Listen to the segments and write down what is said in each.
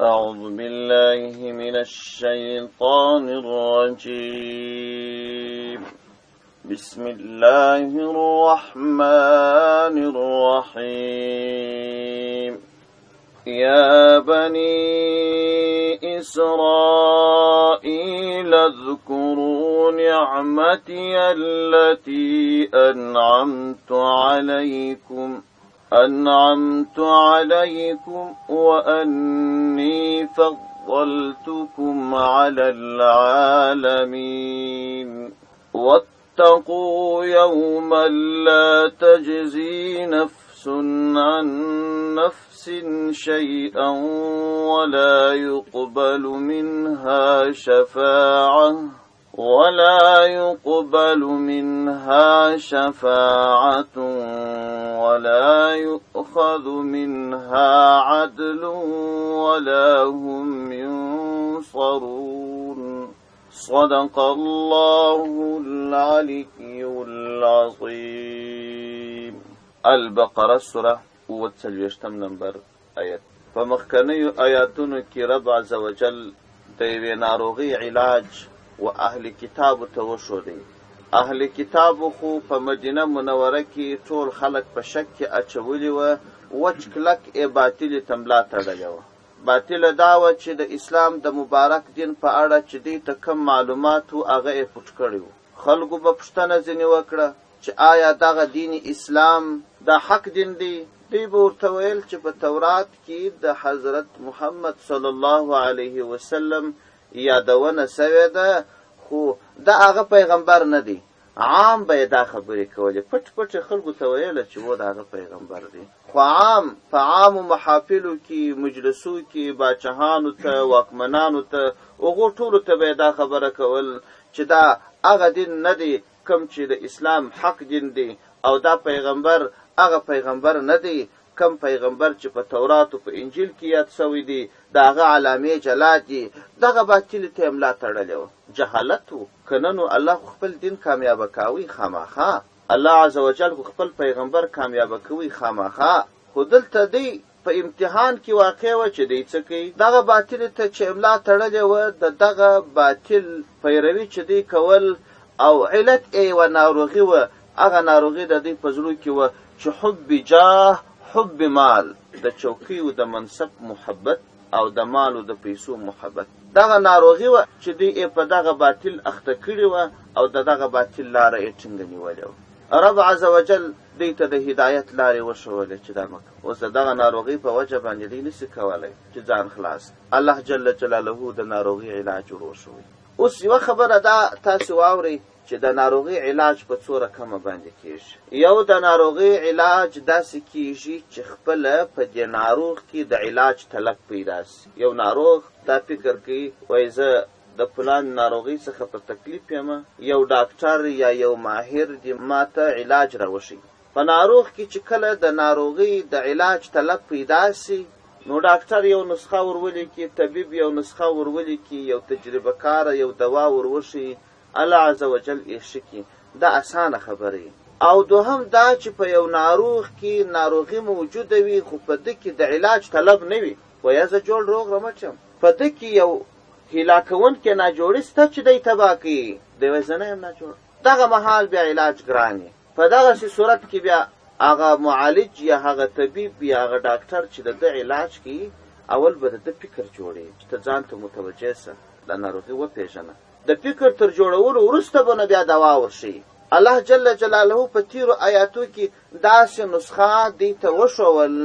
أعوذ بالله من الشيطان الرجيم بسم الله الرحمن الرحيم يا بني إسرائيل اذكروا نعمتي التي أنعمت عليكم وأني فضلتكم على العالمين واتقوا يوما لا تجزي نفس عن نفس شيئا ولا يقبل منها شفاعة ولا يؤخذ منها عدل ولا هم ينصرون صدق الله العلي العظيم. البقرة سورة 40 نمبر آیت. په مخکنیو آیاتونو کې رب عز وجل د یوې ناروغي علاج و اهل کتابو ته وښودی. اهل کتابو خو په مدینه منوره کې ټول خلک په شک کې اچولي وه، وچ کلک یې باطلې ته ملا تړلې وه. باطله دا وه چې د اسلام د مبارک دین په اړه چې دوی ته کم معلومات و هغه یې پټ کړي وو. خلکو به پوښتنه ځینې وکړه چې آیا دغه دین اسلام دا حق دین دی؟ دوی به ورته ویل چې په تورات کې د حضرت محمد صلی الله علیه وسلم یادونه سوې ده، خو دا هغه پیغمبر نه دی. عام به دا خبرې کولې، پټ پټ خلکو ته ویله چې و د هغه پیغمبر دی. خو عام په عامو محافلو کې، مجلسو کې، باچهانو ته، واکمنانو ته، هغو ټولو ته به دا خبره کول چې دا هغه دین نه دی کوم چې د اسلام حق دین دی، او دا پیغمبر هغه پیغمبر نه دی کم پیغمبر چې په تورات او په انجیل کې یاد سوی دی، د هغه علامې جلا دي. دغه باطلې ته یې ملا تړلې وه. جهالت و. که نه نو الله خپل دین کامیابه کوي خامخا. الله عز وجل خپل پیغمبر کامیابه کوي خامخا. خو دلته دی په امتحان کې واقع وه چې دی څه کوي؟ دغه باطلې ته چې ملا تړلې وه، د دغه باطل پیروي چې دی کول او علت یې یوه ناروغي وه. هغه ناروغي د دوی په زړو کې وه چې حب جاه، حب مال، د چوکۍ و د منصب محبت او د مال و د پیسو محبت. دغه ناروغي وه چې دوی یې په دغه باطل اخته کړې وه او د دغه باطل لاره یې ټینګه نیولې وه. رب عز وجل دوی ته د هدایت لارې وښولې چې دا مه کوه. اوس د دغه ناروغۍ په وجه باندې دوی نسي کولی چې ځان خلاص. الله جل جلاله د ناروغۍ علاج وروښوي. اوس یوه خبره دا تاسې واورئ چې د ناروغي علاج په څو رقمه باندې کېږي. یو د ناروغي علاج داسې کېږي چې خپله په دې ناروغ کې د علاج طلب پیدا سي. یو ناروغ دا فکر کوي وایي زه د فلان ناروغۍ څخه په تکلیف یم، یو ډاکټر یا یو ماهر دې ماته علاج راوښي. په ناروغ کې چې کله د ناروغۍ د علاج طلب پیدا سي، نو ډاکټر یو نسخه ورولي، طبیب یو نسخه ورولي، یو تجربه کار یو دوا وروښي، الله عز وجل ارشکی. دا اسانه خبره. او دوهم دا چې په یو ناروغ کې ناروغي موجوده وي خو په ده کې د علاج طلب نه وي، وایه زه جوړ روغ رمټ یم، په ده کې یو هیلاکوونکی ناجوړي سته چې دی تباه کوي، دی وایي زه نه یم ناجوړ. دغه مهال بیا علاج ګران وي. په دغسې صورت کې بیا هغه معالج یا هغه طبیب یا هغه ډاکټر چې د ده علاج کوي، اول به د ده فکر جوړوي چې ته ځان ته متوجه سه، د ناروغي وپېژنه. د فکر تر جوړولو وروسته به نه بیا دوا ورشي. الله جل جلاله په تیرو آیاتو کې داسې نسخه دې ته وښول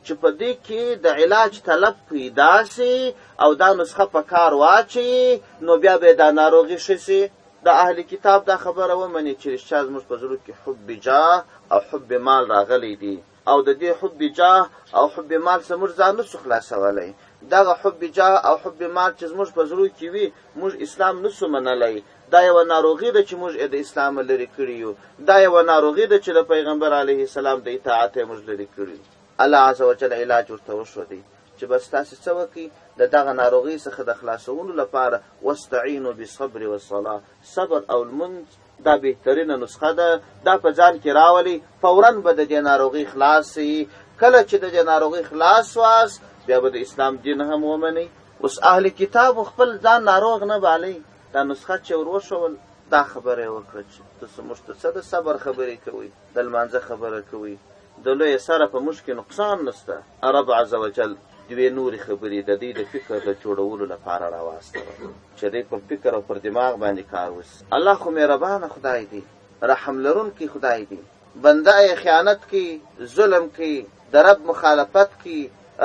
چې په دې کې د علاج طلب پیدا سي او دا نسخه په کار واچوي، نو بیا به دا ناروغي ښه سي. د اهل کتاب دا خبره ومني چې رښتیا زموږ په زړو کې حب جاه او حب مال راغلی دی، او د دې حب جاه او حب مال څخه موږ ځان نسو خلاصولی. دغه حب جاه او حب مال چې زموږ په زړو کې وي، موږ اسلام نسو منلی. دا یوه ناروغي ده چې موږ د اسلام لرې کړي یو. دا یوه ناروغي ده چې د پیغمبر علیه السلام د اطاعت یې موږ لرې کړي. الله عز وجل علاج ورته وښودی چې بس تاسې څه وکړئ د دغه ناروغۍ څخه د خلاصولو لپاره واستعینوا بالصبر والصلاة. صبر او لمونځ دا بهترینه نسخه ده. دا په ځان کې راولي، فوراً به د دې ناروغۍ خلاص شي. کله چې د دې ناروغۍ خلاص واست، بیا به د اسلام دین هم ومنئ. اوس اهل کتاب خپل ځان ناروغ نه بالئ. دا نسخه چې ور وښول دا خبره یې وکړه چې تاسو موږ ته څه د صبر خبرې کوئ، د لمانځه خبره کوئ، د لوی سره په موږ کې نقصان نشته. رب عز وجل دوې نورې خبرې د دې د فکر د جوړولو لپاره راواستوه چې دی په فکر او پر دماغ باندې کار وسي. الله خو مهربانه خدای دی، رحم لرونکی خدای دی. بنده یې خیانت کوي، ظلم کوي، د رب مخالفت کوي،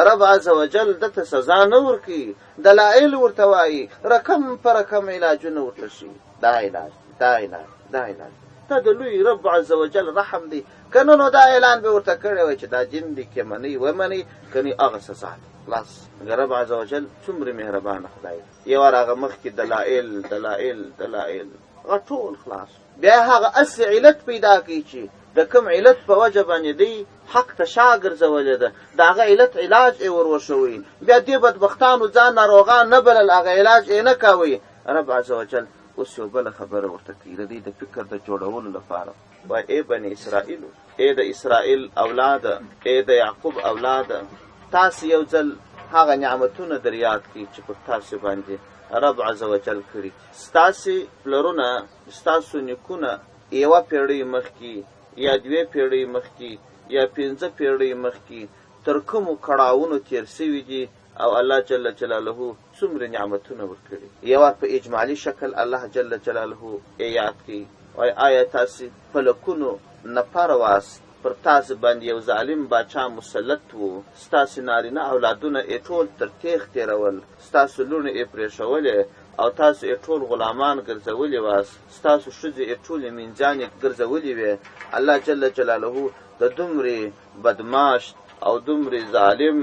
رب عز وجل دته سزا نه ورکوي، دلایل ورته وایي، رقم په رقم علاجونه ورته شي. دا علاج دا علاج دا علاج دا د لوی رب عز وجل رحم دی. که نه نو دا اعلان به ورته کړی وای چې دا جن دی، که منئ ومنئ، که نه هغه سزا ده. خلاص رب عز وجل څومره مهربانه خدای دی. یو وار هغه مخکې دلایل دلایل دلایل هغه ټول خلاص. بیا هغه اصلي علت پیدا کوي چې د کوم علت په وجه باندې دی حق ته شا ګرځولې ده، د هغه علت علاج یې ور وښوئ. بیا دې بدبختانو ځان ناروغان نه بلل، هغه علاج یې نه کوئ. رب عز وجل اوس یو بله خبره ورته کوي د دې د فکر د جوړولو لپاره. وایي ای بني اسرائیلو، ای د اسرائیل اولاده، ای د یعقوب اولاده، تاسې یو ځل هغه نعمتونه در یاد کړئ چې په تاسې باندې رب عز وجل کړي. ستاسې پلرونه، ستاسو نیکونه یوه پیړۍ مخکې یا دوې پیړۍ مخکې یا 5 پیړۍ مخکې تر کومو کړاوونو تیر سوي دي او الله جل جلاله څومره نعمتونه ورکړي. یوه په اجمالي شکل الله جل جلاله یاد کړي. وایي آیا تاسې په لکونو نفر واست، پر تاسې باندې یو ظالم باچا مسلط و، ستاسې نارینه اولادونه یې ټول تر تیغ تېرول، ستاسو لوڼې یې پرېښولې او تاسو یې ټول غلامان ګرځولي واست، ستاسو ښځې یې ټولې مینځانې ګرځولې وې. الله جل جلاله د دومرې بدماش او دومرې ظالم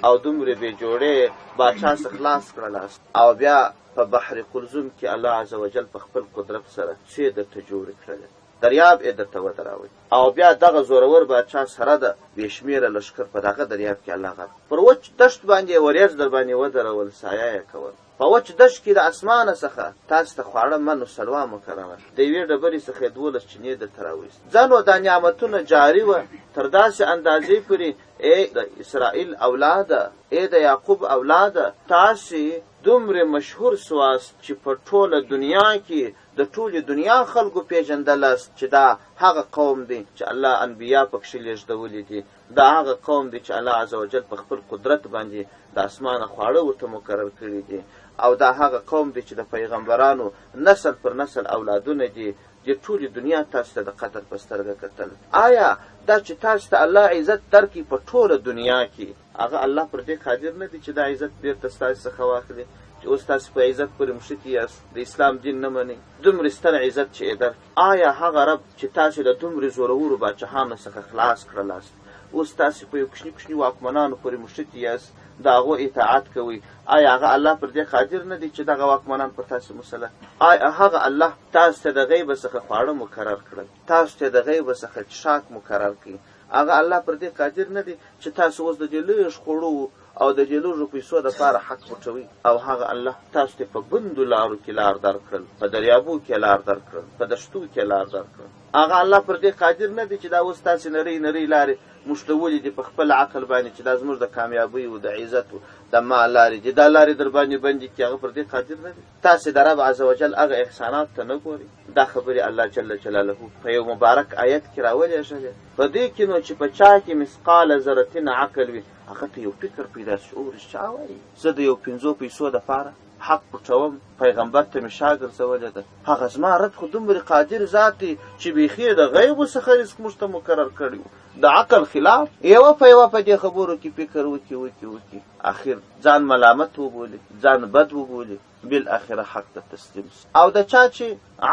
او دومرې بې جوړې باچا څخه خلاص کړلاست. او بیا په بحر قلزم کې الله عز وجل په خپل قدرت سره څه درته جوړې کړلې، دریاب یې درته ودراوی. او بیا دغه زورور باچا سره د بې شمېره لښکر په دغه دریاب کې الله غرق پر وچ دشت باندې وریځ در باندې ودرول، سایه یې کول. په وچ دشت کې د اسمانه څخه تاسو ته خواړه منو سلوا مکرمه د یوې ډبرې څخه 12 چینې درته راوایست. ځنو دا نعمتونه جاري وه تر داسې اندازې پورې. ای د اسرائیل اولاده، ای د یعقوب اولاده، تاسې دومره مشهور سواست چې په ټوله دنیا کې د ټولې دنیا خلکو پیژندلاست چې دا هغه قوم دی چې الله انبیا پکښې لېږدولي دي، دا هغه قوم دی چې الله عز وجل په خپل قدرت باندې د اسمانه خواړه ورته مقرر کړي دي، او دا هغه قوم دی چې د پیغمبرانو نسل پر نسل اولادونه دي. د ټولې دنیا تاسو ته د قدر په سترګه کتل. آیا دا چې تاسو ته الله عزت درکړي په ټوله دنیا کې، هغه الله پر دې قادر نه دی چې دا عزت بېرته ستاسو څخه واخلي؟ چې اوس تاسو په عزت پورې مښتي یاست، د اسلام دین نه منئ، دومره ستر عزت چې یې درکړي. آیا هغه رب چې تاسو د دومرې زورورو باچاهانو څخه خلاص کړلاست، اوس تاسو په یو کوچني کوچني واکمنانو پورې مښتي یاست، د هغو اطاعت کوئ؟ آیا هغه الله پر دې قادر نه دی چې دغه واکمنان پر تاسو مسلط؟ آیا هغه الله تاسو ته د غیب څخه خواړه مقرر کړل، تاسو ته د غیب څخه څښاک مقرر کړي؟ هغه الله پر دې قادر نه دی چې تاسو اوس د دې لږ خوړو او د دې لږو پیسو دپاره حق پټوئ؟ او هغه الله تاسو ته په بندو لارو کې لار درکړل، په دریابو کې لار درکړل، په دشتو کې لار درکړل. هغه الله پر دې قادر نه دی چې دا اوس تاسې نرۍ نرۍ لارې مشتولې دي په خپل عقل باندې چې دا زموږ د کامیابۍ و د عزت و د مال لارې دي، دا لارې در باندې بندې کړي؟ هغه پر دې قادر نه دی. تاسې د رب عز وجل هغه احسانات ته نه ګورئ؟ دا خبرې الله جل جلاله په یو مبارک آیت کې راولېږلې. په دې کې نو چې په چا کې مثقال ذرتین عقل وي، هغه ته یو فکر پیدا شي، اوس چا وایي زه د یو 5 پیسو دپاره حق پټوم، پیغمبر ته مې شا ګرځولې ده. هغه زما رب خو دومره قادر ذات دی چې بیخي د غیبو څخه رزق موږ ته مقرر کړی و. د عقل خلاف یوه په یوه په دې خبرو کې فکر وکړي، اخر ځان ملامت وبولي، ځان بد وبولي، بالاخره حق ته تسلیم شي. او د چا چې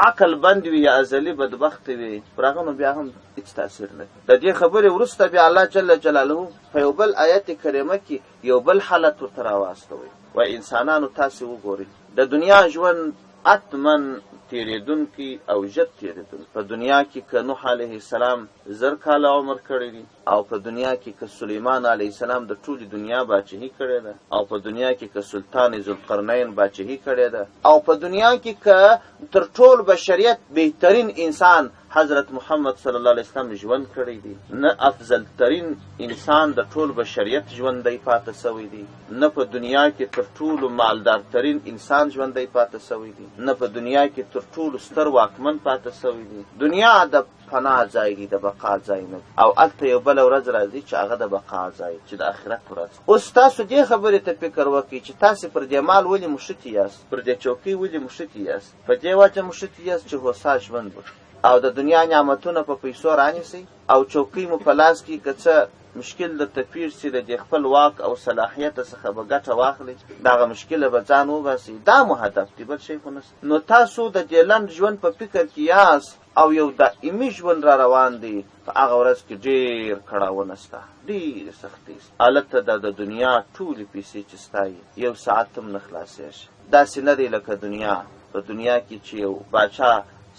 عقل بند وي یا ازلي بدبخت وي، پر هغه نو بیا هم هېڅ تاثیر نه کوي. د دې خبرې وروسته بیا الله جل جلاله په یو بل آیت کریمه کې یو بل حالت ورته راواستوي. و انسانانو تاسې وګورئ، د دنیا ژوند اتمن تیریدونکي او ژر تیریدونکي. په دنیا کې که نوح علیه السلام زر کاله عمر کړی دی او په دنیا کې که سلیمان علیه السلام د ټولې دنیا باچهي کړې ده او په دنیا کې که سلطان ذوالقرنین باچهي کړې ده او په دنیا کې که تر ټول بشریت بهترین انسان حضرت محمد صلی الله علیه وسلم ژوند کړی دی، نه افضل ترین انسان د ټول بشریت ژوندی پاتې سوی دی، نه په دنیا کې تر ټولو مالدار ترین انسان ژوندی پاتې سوی دی، نه په دنیا کې تر ټولو ستر واکمن پاتې سوی دی. دنیا د فنا ځای دی، د بقا ځای نه، او هلته یو بله ورځ راځي چې هغه د بقا ځای چې د آخرت ورځ. اوس تاسو دې خبرې ته فکر وکړئ چې تاسې پر دې مال ولې مشتي یاست، پر دې چوکۍ ولې مشتي یاست، په دې وجه مشتي یاست چې هوسا ژوند وکړئ او د دنیا نعمتونه په پیسو رانیسئ او چوکۍ مو په لاس کې که څه مشکل درته پیښ سي د دې خپل واک او صلاحیت څخه به ګټه واخلئ، دغه مشکله به ځان وباسئ. دا مو هدف دی، بل شی خو نشته. نو تاسو د دې لنډ ژوند په فکر کې یاست او یو دائمي ژوند را روان دی. په هغه ورځ کې ډېر کړاوونه سته، ډېرې سختۍ سته. هلته د دنیا ټولې پیسې چې ستا یو ساعت هم نه خلاصېږي. داسې نه دی لکه دنیا. په دنیا کې چې یو باچا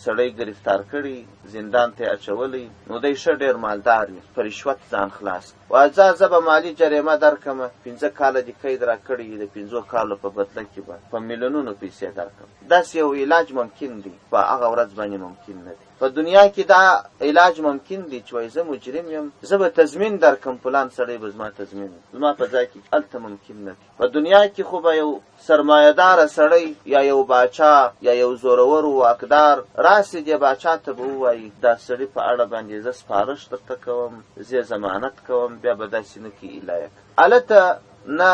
سړی گرفتار کړي، زندان ته اچولی، نو دی ښه ډېر مالدار وي، په رشوت ځان خلاص. وایي زه به مالي جریمه درکړمه، 5 کاله دې قید را کړي، د 5 کالو په بدله کې به په میلیونونو پیسې درکړم. داسې یو علاج ممکن دی، په هغه ورځ باندې ممکن نه دی. په دنیا کې دا علاج ممکن دی چې وایي زه مجرم یم، زه به تضمین درکړم، فلان سړی به زما تضمین زما په ځای کې. هلته ممکن نه دی. په دنیا کې خو به یو سرمایه‌داره سړی یا یو باچا یا یو زورور واکدار راسي، دې باچا ته به ووایي دا سړي په اړه باندې زه سپارښت درته کوم، زه ضمانت کوم، بیا به داسې نه کي الهیک. هلته نه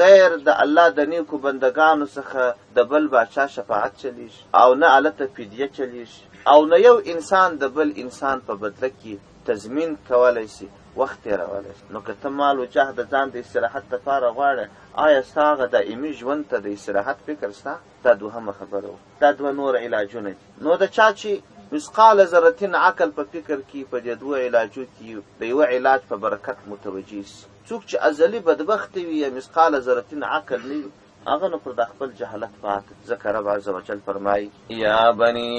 غیر د الله د نیکو بندگانو څخه د بل باچا شفاعت چلیږي او نه هلته فدیه چلیږي او نه یو انسان د بل انسان په بدله کې تضمین کولی شي، وخت تېرولی شي. نو که ته مال و جاه د ځان د استراحت دپاره غواړې، آیا ستا هغه دائمي ژوند ته د استراحت فکر سته؟ دا دوهمه خبره وه. دا 2 نور علاجونه دي. نو د چا چې مثقال ذرتین عقل په فکر کې په دې 2 علاجو کې د یوه علاج په برکت متوجه سي. څوک چې ازلي بدبخت وي یا مثقال ذرتین عقل نه وي، هغه نو پر د خپل جهالت پاتې. ځکه رب عز وجل فرمایي یا بني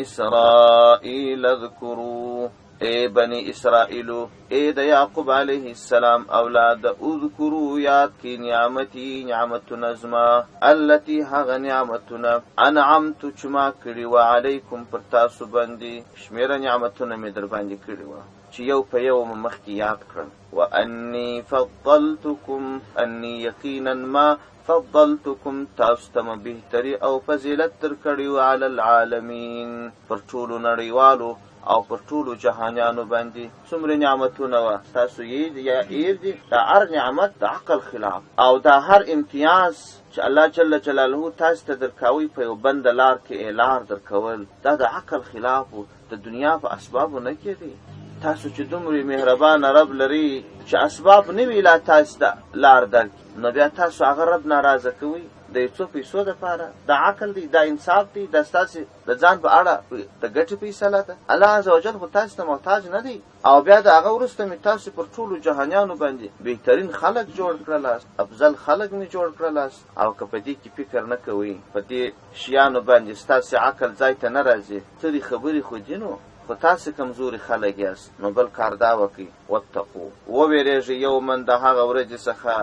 اسرائیل اذکروا، اے بنی اسرائیلو، اے د یعقوب علیه السلام اولاد، اذکروا یاد کی نعمتی نعمتنا زما، التي هغه نعمتنا انعمت چې ما کړي و علیکم پر تاسو باندې، شمیره نعمتونه مې در باندې کړي و چې یو په یو مخکې یاد کړم. وانی فضلتکم، انی یقینا ما فضلتکم تاسو ته بهتري او فضیلت در کړي و علی العالمین، پر ټولو نړیوالو او پر ټولو جهانیانو باندې څومره نعمتونه وه، تاسو یې یا ایر دي. دا هر نعمت د عقل خلاف او دا هر امتیاز چې الله جل جلاله تاسو ته درکوي په یو بنده لار کې لار درکول، دا د عقل خلاف و. د دنیا په اسبابو نه کېدی. تاسو چې دومره مهربانه رب لري چې اسباب نه وي لا تاسو ته لار درکړي، نو بیا تاسو هغه رب ناراضه کوئ د یو څو پیسو دپاره. دا عقل دی، دا انصاف دی، دا ستاسې د ځان په اړه د ګټې فیصله ده. الله عز وجل خو تاسو ته محتاج نه دی. او بیا د هغه وروسته مې تاسو پر ټولو جهانیانو باندې بهترین خلک جوړ کړلاست، افضل خلک مې جوړ کړلاست. او که په دې کې فکر نه کوئ، په دې شیانو باندې ستاسې عقل ځای ته نه راځي، ترې خبرې خو دي نو خو تاسې کمزوري خلک یاست. نو بل کار دا وکړئ، واتقو، وویرېږئ یومن د هغه ورځې څخه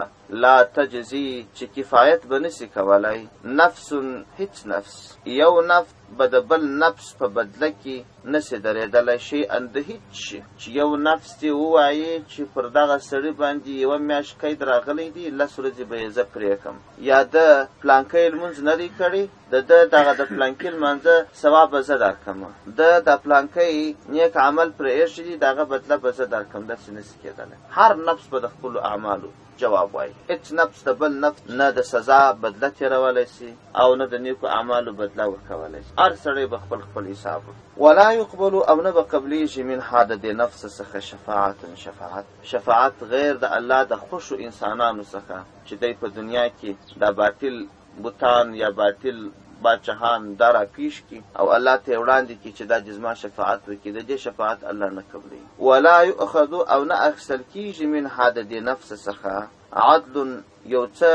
لا تجزي چې کفایت به نسي کولی، نفس هیڅ نفس، یو نفس به د بل نفس په بدله کې نسي درېدلی شیئا د هیڅ شي. چې یو نفس دې ووایي چې پر دغه سړي باندې 1 میاشت قید راغلی دی، 10 ورځې به یې زه پرېږدم، یا د پلانکی لمونځ نه دی کړی، دغه د پلانکي لمانځه ثواب به زه درکړم، د پلانکی نیک عمل پرې ایښی دی، دغه بدله به زه درکړم. داسې نسي کېدلی. هر نفس به د خپلو اعمالو جواب وایي. هیڅ نفس د بل نفس نه د سزا بدله تېرولی شي او نه د نیکو اعمالو بدله ورکولی شي. هر سړی به خپل حساب وکړي. ولا يقبل، او نه به قبلیږي منها د دې نفس څخه شفاعت غیر د الله د خوشو انسانانو څخه چې دی په دنیا کې دا باطل بوتان یا باطل باچهان دا را پیش کی او الله ته وړاندې کی چې دا جزما شفاعت وکړي، د دې شفاعت الله نه قبلي. ولا يؤخذ، او نه اخیستل کیږي من د دې نفس څخه عدل، یو څه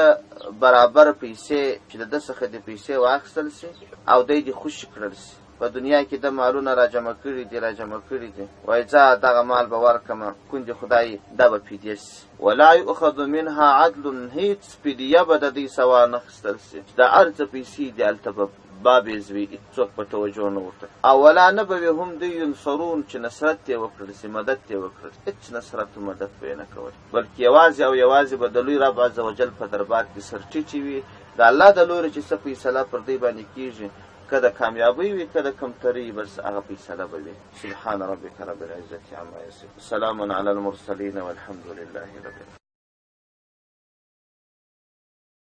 برابر پیسې چې د ده څخه د پیسې واخیستل شي او دی دې خوشي کړل شي، په دنیا کې د مالونه راجمع کړي دي وایي ځه دغه مال به ورکړمه کونډې خدای دا به فدیه سي ولا یؤخذ منها عدل هیڅ فدیه به د دوی سوا نه اخیستل سي د هر څه پیسې دي هلته به بابې زوي هېڅوک په توجه نه ورته او ولا نه به وي هم دوی ینصرون چې نصرت یې وکړل سي مدد یې وکړل هېڅ نصرت و مدد به یې نه کول بلکې یوازې او یوازې به د لوی رب عز وجل په دربار کې سرټیټې وي د الله د لورې چې څه فیصله پر دوی باندې کېږي که د کامیابۍ وي که د کمترۍ بس هغه فیصله به وي سبحان ربک رب العزة عما یصفون سلام علی المرسلین والحمد لله رب العالمین